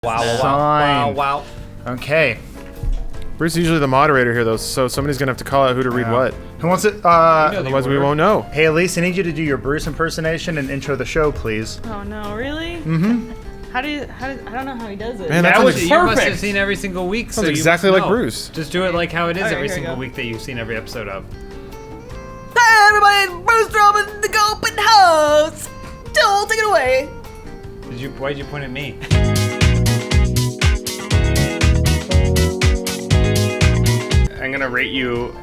Wow. Okay. Bruce is usually the moderator here, though, so somebody's gonna have to call out who to read what. Who wants it? Otherwise, we won't know. Hey, Elise, I need you to do your Bruce impersonation and intro the show, please. Oh no, really? Mm-hmm. I don't know how he does it. Man, That was perfect. you must have seen every single week. Sounds so exactly you like must know. Bruce. Just do it like how it is Alright, every here we single go. week that you've seen every episode of. Hi everybody, Bruce Robin, the open house. Joel, take it away. Why'd you point at me? I'm gonna rate you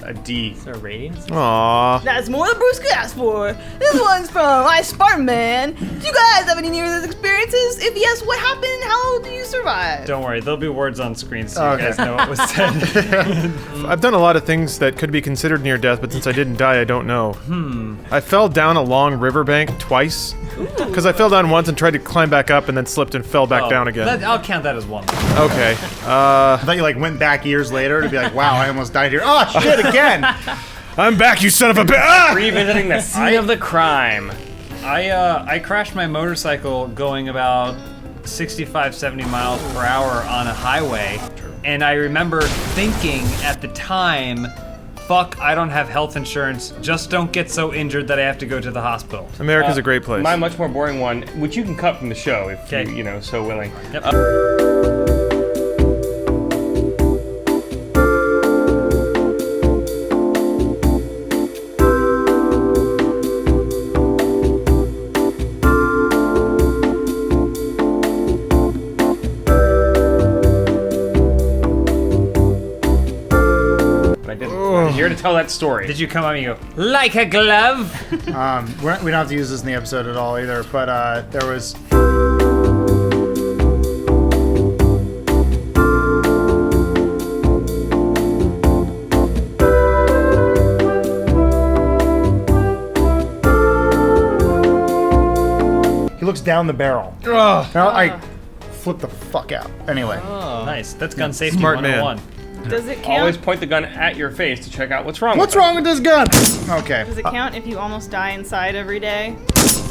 a D. Is there ratings? Aww. That's more than Bruce could ask for. This one's from I Spartan Man. Do you guys have any near-death experiences? If yes, what happened? How do you survive? Don't worry, there'll be words on screen so Okay. you guys know what was said. I've done a lot of things that could be considered near death, but since I didn't die, I don't know. I fell down a long riverbank twice. Because I fell down once and tried to climb back up and then slipped and fell back down again. I'll count that as one. Okay. I thought you like went back years later to be like, wow, I almost died here. Oh shit, again! I'm back, you son of a bitch! Ah! Revisiting the scene of the crime. I crashed my motorcycle going about 65, 70 miles per hour on a highway, and I remember thinking at the time, fuck, I don't have health insurance, just don't get so injured that I have to go to the hospital. America's a great place. My much more boring one, which you can cut from the show if Okay. you know, so willing. Yep. But I didn't. I'm here to tell that story. Did you come up and you go, like a glove? We don't have to use this in the episode at all either, but there was... He looks down the barrel. Now I flip the fuck out. Anyway. Nice, that's gun safety Smart man. 101. Does it count? Always point the gun at your face to check out what's wrong What's with wrong with this gun? Okay. Does it count if you almost die inside every day?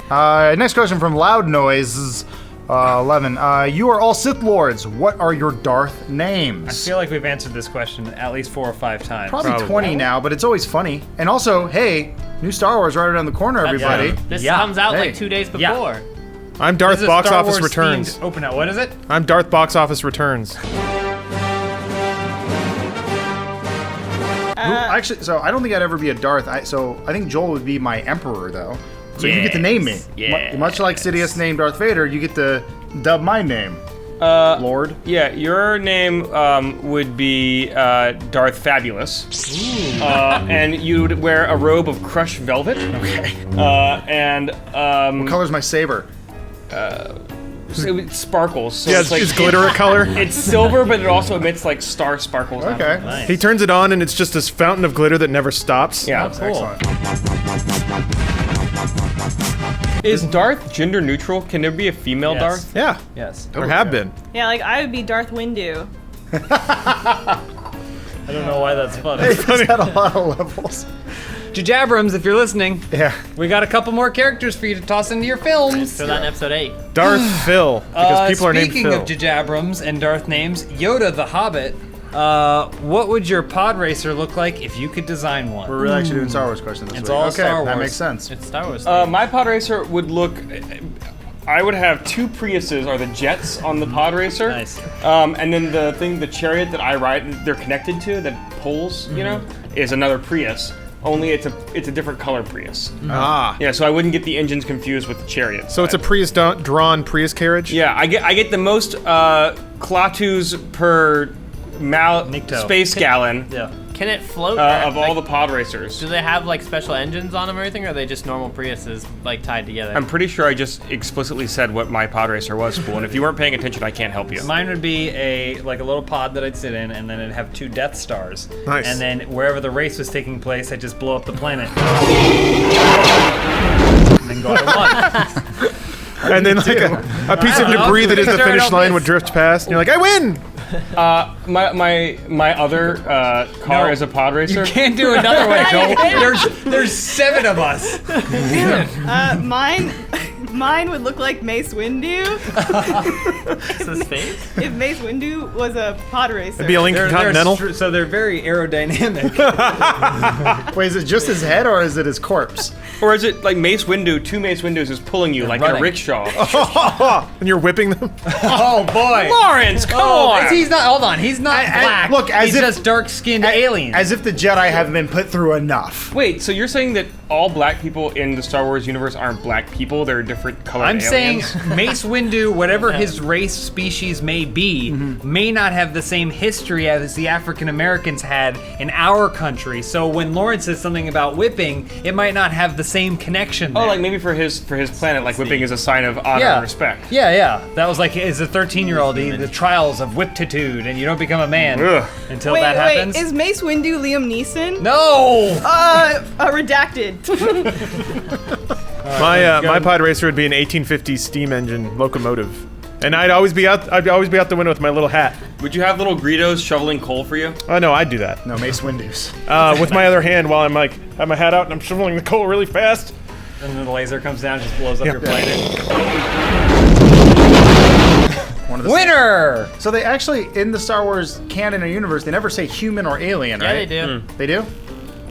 Next question from Loud Noises 11. You are all Sith Lords. What are your Darth I names? feel like we've answered this question at least 4 or 5 times. Probably 20 now, but it's always funny. And also, hey, new Star Wars right around the corner, everybody. This Yeah. comes out Hey. like 2 days Yeah. before. I'm This Darth is a Box Star Office Wars Returns. themed open out. What is it? I'm Darth Box Office Returns. Actually, so I don't think I'd ever be a Darth. So I think Joel would be my Emperor, though. So you get to name me. Yes. Much like Sidious named Darth Vader, you get to dub my name. Lord. Yeah, your name would be Darth Fabulous. And you would wear a robe of crushed velvet. Okay. What Color's my saber? it sparkles. So Yeah, it's like is glitter a color? It's silver, but it also emits like star sparkles. out of Okay. it. Nice. He turns it on and it's just this fountain of glitter that never stops. Yeah. Cool. Excellent. Is Darth gender neutral? Can there be a female Yes. Darth? Yeah. Yes. Or have been. Yeah, like I would be Darth Windu. I don't know why that's funny. It's at a lot of levels. Jajabrams, if you're listening, Yeah. we got a couple more characters for you to toss into your films. So that in episode 8. Darth Phil. Because people are named Speaking Phil. of Jajabrams and Darth names, Yoda the Hobbit, what would your pod racer look like if you could design one? We're really actually doing Star Wars questions this It's week. all Okay, Star that Wars. makes sense. It's Star Wars. My pod racer would look. I would have 2 Priuses, or the jets, on the pod racer. Nice. And then the chariot that I ride, they're connected to, that pulls, you know, is another Prius. Only it's a different color Prius. Ah. Yeah, so I wouldn't get the engines confused with the chariots. So it's a Prius drawn Prius carriage? Yeah, I get the most Klatus per Nikto. space gallon Yeah. Can it float? of all Like, the pod racers. do they have like special engines on them or anything, or are they just normal Priuses like tied together? I'm pretty sure I just explicitly said what my pod racer was, Spool, and if you weren't paying attention, I can't help you. Mine would be a little pod that I'd sit in, and then it'd have 2 Death Stars. Nice. And then wherever the race was taking place, I'd just blow up the planet. and then go to 1. And then like a piece of debris that is the Make sure I finish don't line miss. would drift past, and you're like, I win! My other car No. is a pod racer. You can't do another one, Joel. There's 7 of us. Mine Mine would look like Mace Windu. Is this face? If Mace Windu was a pod racer. It'd be a Lincoln Continental. So they're very aerodynamic. Wait, is it just his head or is it his corpse? Or is it like Mace Windu, two Mace Windows is pulling you like in running. a rickshaw? And you're whipping them. Oh boy. Lawrence, come on! He's not. Hold on. He's not black. look, as he's if- just dark-skinned alien. As if the Jedi haven't been put through enough. Wait, so you're saying that all black people in the Star Wars universe aren't black people? They're different colored I'm aliens? saying Mace Windu, whatever his race species may be, may not have the same history as the African Americans had in our country. So when Lawrence says something about whipping, it might not have the same connection. Oh, there. like maybe for his planet, like whipping is a sign of honor and respect. Yeah. That was like as a 13-year-old, the trials of whiptitude, and you don't become a man Ugh. until Wait, that happens. Is Mace Windu Liam Neeson? No. Redacted. My pod racer would be an 1850s steam engine locomotive, and I'd always be out the window with my little hat. Would you have little Greedos shoveling coal for you? Oh no, I'd do that. No, Mace Windu's. With my other hand while I'm like have my hat out and I'm shoveling the coal really fast. And then the laser comes down, and just blows up your planet. One of the Winner. So they actually, in the Star Wars canon or universe, they never say human or alien, Yeah, right? they do. They do?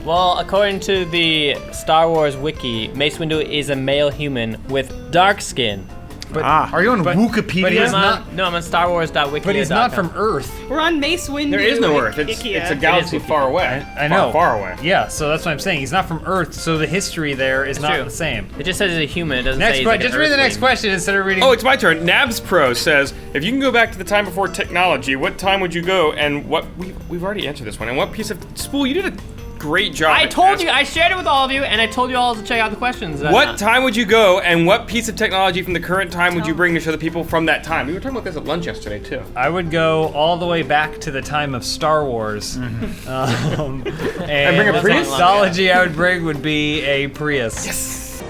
Well, according to the Star Wars wiki, Mace Windu is a male human with dark skin. Are you on Wikipedia? but he's I'm on Star Wars.wiki. But he's not from Earth. We're on Mace Windu. There is no Earth. It's a galaxy far away. I know. Far away. Yeah, so that's what I'm saying. He's not from Earth, so the history there is not true. the same. It just says he's a human. It doesn't Next say he's question. like an Just read the next Earthling. question instead of reading. Oh, it's my turn. Nabs Pro says, if you can go back to the time before technology, what time would you go and what... We've already answered this one. And what piece of... Spool, you did a great job. I at told asking- you, I shared it with all of you, and I told you all to check out the questions. What time would you go and what piece of technology from the current time would you bring to show the people from that time? We were talking about this at lunch yesterday, too. I would go all the way back to the time of Star Wars. And bring a the Prius? technology I would bring would be a Prius. Yes.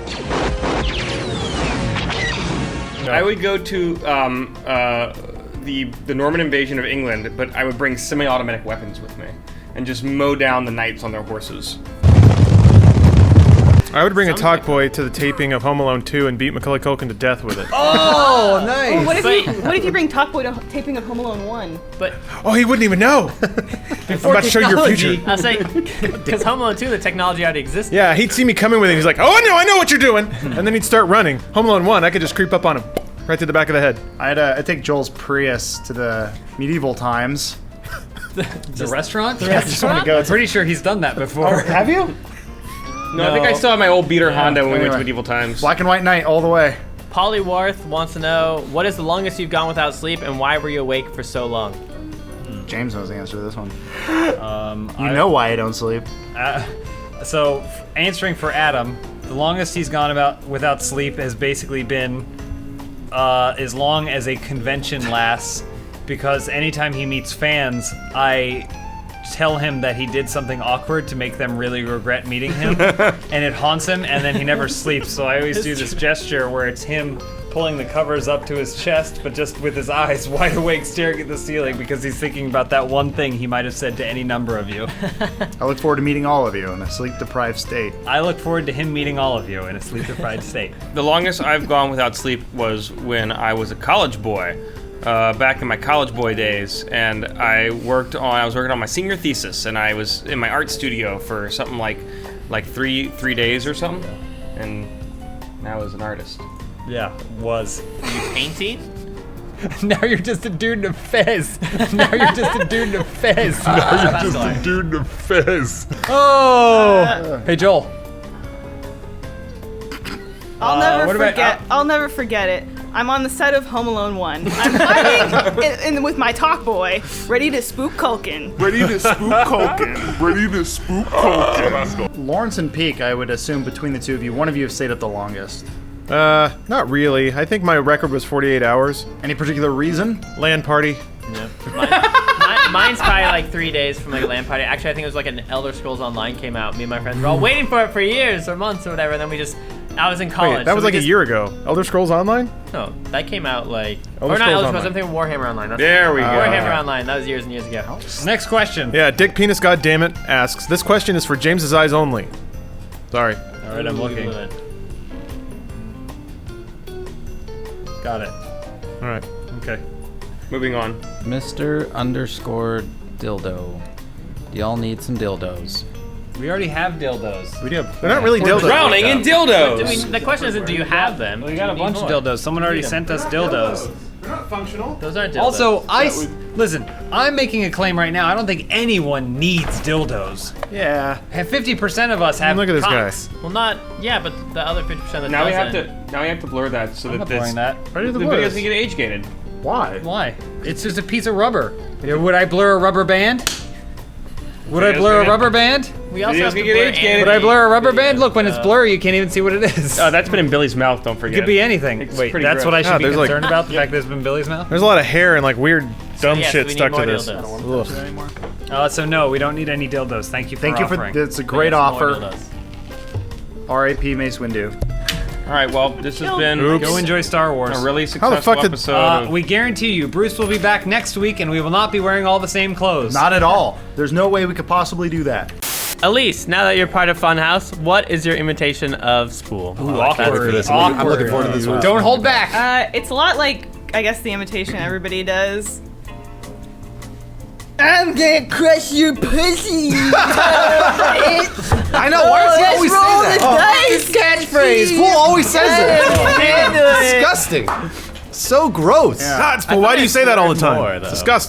I would go to the Norman invasion of England, but I would bring semi-automatic weapons with me and just mow down the knights on their horses. I would bring a talk boy to the taping of Home Alone 2 and beat Macaulay Culkin to death with it. Oh, nice. What if you bring Talkboy to taping of Home Alone 1? But Oh, he wouldn't even know. I'm about to show you your future. I'll say, because Home Alone 2, the technology already existed. Yeah, he'd see me coming with it. He's like, "Oh no, I know what you're doing," and then he'd start running. Home Alone 1, I could just creep up on him, right to the back of the head. I'd take Joel's Prius to the medieval times. The restaurant? I just want to go. I'm pretty sure he's done that before. Have you? No, I think I still have my old beater Honda when we went Anyway. to medieval times. Black and white night all the way. Polyworth wants to know, what is the longest you've gone without sleep, and why were you awake for so long? James knows the answer to this one. You know why I don't sleep. So, answering for Adam, the longest he's gone without sleep has basically been as long as a convention lasts, because anytime he meets fans, I tell him that he did something awkward to make them really regret meeting him, and it haunts him, and then he never sleeps. So I always do this gesture where it's him pulling the covers up to his chest, but just with his eyes wide awake staring at the ceiling because he's thinking about that one thing he might have said to any number of you. I look forward to meeting all of you in a sleep-deprived state. I look forward to him meeting all of you in a sleep-deprived state. The longest I've gone without sleep was when I was a college boy, back in my college boy days, and I was working on my senior thesis, and I was in my art studio for something like three days or something, and I was an artist. Yeah, was. Painting? Now you're just a dude in a fez. Now you're just a dude in a fez. Dude in the fez. Oh! Hey, Joel. I'll never what about- forget. I'll never forget it. I'm on the set of Home Alone 1. I'm hiding with my talk boy, ready to spook Culkin. Ready to spook Culkin. Ready to spook Culkin. Lawrence and Peak, I would assume between the two of you, one of you have stayed up the longest. Not really. I think my record was 48 hours. Any particular reason? LAN party. Mine's probably like 3 days from like a LAN party. Actually, I think it was like an Elder Scrolls Online came out. Me and my friends were all waiting for it for years or months or whatever. And then I was in college. Wait, that was like a year ago. Elder Scrolls Online? No, that came out like... Elder or not Scrolls Elder Scrolls, Online. I'm thinking Warhammer Online. There we go. Warhammer Online, that was years and years ago. Next question. Yeah, Dick Penis Goddammit asks, this question is for James's eyes only. Sorry. All right, I'm looking. Ooh, look at it. James's eyes only. Look at it. James's eyes only. Got it. All right. Okay. Moving on. Mr._dildo. Do y'all need some dildos? We already have dildos. We do. They're not really dildos. Drowning in dildos. The question isn't, do you have them? We got a You bunch need of more. dildos. Someone already sent us dildos. They're not functional. Those aren't dildos. Also, listen. I'm making a claim right now. I don't think anyone needs dildos. Yeah. And 50% of us have. Look at this cocks. guy. Well, not yeah, but the other 50% that Now we doesn't. have to blur that so I'm that not this blurring that. Why do the the videos blurs? can get age gated. Why? Why? It's just a piece of rubber. Yeah, would I blur a rubber band? Would I Videos blur a can rubber band? We also Videos have to can get blur age gated. anime Would I blur a rubber band? videos. Look, when it's blurry, you can't even see what it is. Oh, that's been in Billy's mouth. Don't It forget. could be anything. It's Wait, pretty that's what gross. I should be there's like- concerned about? The fact that it's been Billy's mouth? There's a lot of hair and like weird dumb yes, shit we need stuck to more this. dildos. Ugh. So no, we don't need any dildos. Thank you for Thank you for offering. it's a great Yes, more offer. dildos. R.A.P. Mace Windu. All right. Well, this has been Go enjoy Star Wars. a really How successful the fuck did- episode. of- We guarantee you, Bruce will be back next week, and we will not be wearing all the same clothes. Not at all. There's no way we could possibly do that. Elise, now that you're part of Funhaus, what is your imitation of Spool? awkward. I'm looking forward to this one. Don't hold back. It's a lot like, I guess, the imitation everybody does. I'm gonna crush your pussy. I know. Why does he always say that? Dice. Catchphrase. Fool always says it. Disgusting. So gross. Nuts, but why do you say that all the time? more, though. It's disgusting.